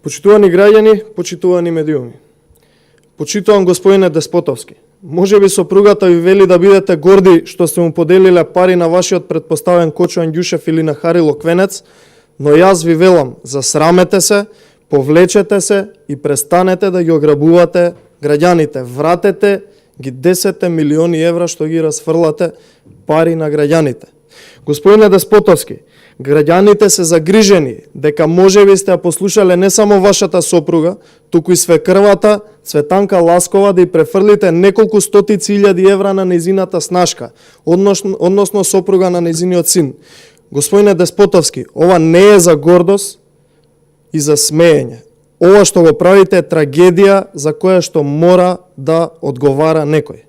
Почитувани граѓани, почитувани медиуми. Почитувам господине Деспотовски. Може би сопругата ви вели да бидете горди што сте му поделиле пари на вашиот предпоставен Кочо Андјушев или на Харило Квенец, но јас ви велам, засрамете се, повлечете се и престанете да ги ограбувате граѓаните. Вратете ги 10 милиони евра што ги расфрлате пари на граѓаните. Господине Деспотовски, граѓаните се загрижени дека можеби сте ја послушале не само вашата сопруга, туку и свекрвата Цветанка Ласкова да ја префрлите неколку стотици илјади евра на нејзината снашка, односно сопруга на нејзиниот син. Господине Деспотовски, ова не е за гордост и за смеење. Ова што го правите е трагедија за која што мора да одговара некој.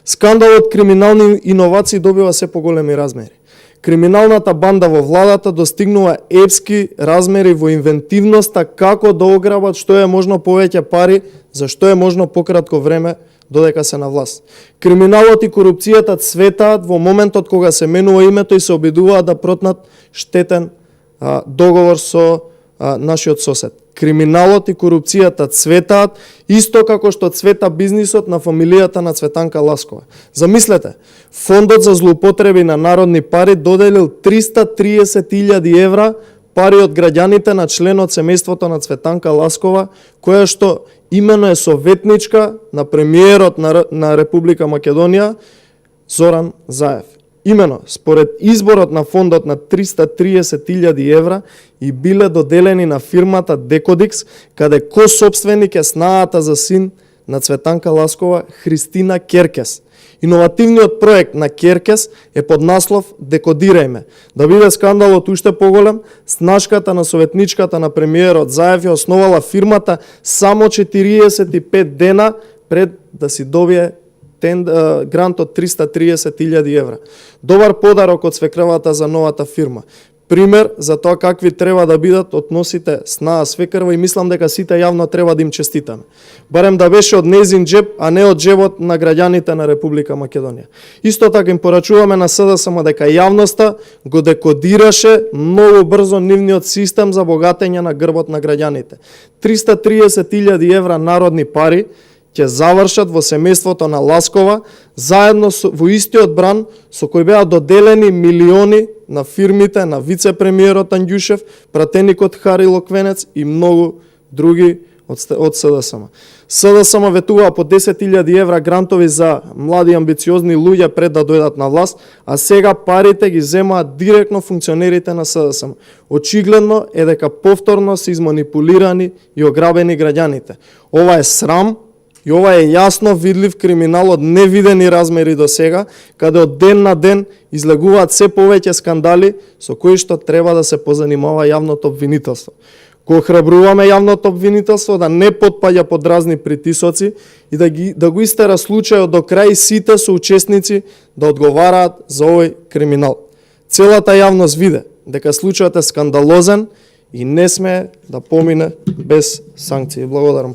Скандалот криминални иновации добива се поголеми размери. Криминалната банда во владата достигнува епски размери во инвентивноста како да ограбат што е можно повеќе пари, за што е можно пократко време додека се на власт. Криминалот и корупцијата цветаат во моментот кога се менува името и се обидуваат да протнат штетен договор со нашиот сосед. Криминалот и корупцијата цветаат исто како што цвета бизнисот на фамилијата на Цветанка Ласкова. Замислете, Фондот за злоупотреби на народни пари доделил 330.000 евра пари од граѓаните на член од семејството на Цветанка Ласкова, која што имено е советничка на премиерот на Република Македонија Зоран Заев. Имено, според изборот на фондот на 330.000 евра и биле доделени на фирмата Декодикс, каде ко-собственик е снаата за син на Цветанка Ласкова, Христина Керкес. Иновативниот проект на Керкес е под наслов Декодирајме. Да биде скандалот уште поголем, снашката на советничката на премиерот Заев ја основала фирмата само 45 дена пред да си добие грант од 330.000 евра. Добар подарок од свекрвата за новата фирма. Пример за тоа какви треба да бидат односите снаа свекрва и мислам дека сите јавно треба да им честитаме. Барем да беше од нејзин джеб, а не од джебот на граѓаните на Република Македонија. Исто така им порачуваме на СДСМ дека јавноста го декодираше многу брзо нивниот систем за богатење на грбот на граѓаните. 330.000 евра народни пари ќе завршат во семејството на Ласкова, заедно во истиот бран со кој беа доделени милиони на фирмите на вице-премиерот Андјушев, пратеникот Харило Квенец и многу други од СДСМ. СДСМ ветуваа по 10.000 евра грантови за млади амбициозни луѓе пред да дојдат на власт, а сега парите ги земаат директно функционерите на СДСМ. Очигледно е дека повторно се изманипулирани и ограбени граѓаните. Ова е срам, и ова е јасно видлив криминал од невидени размери до сега, каде од ден на ден излегуваат се повеќе скандали со кои што треба да се позанимава јавното обвинителство. Го охрабруваме јавното обвинителство да не потпаѓа под разни притисоци и да го истера случајот до крај сите соучесници да одговараат за овој криминал. Целата јавност виде дека случајот е скандалозен и не сме да помине без санкции. Благодарам.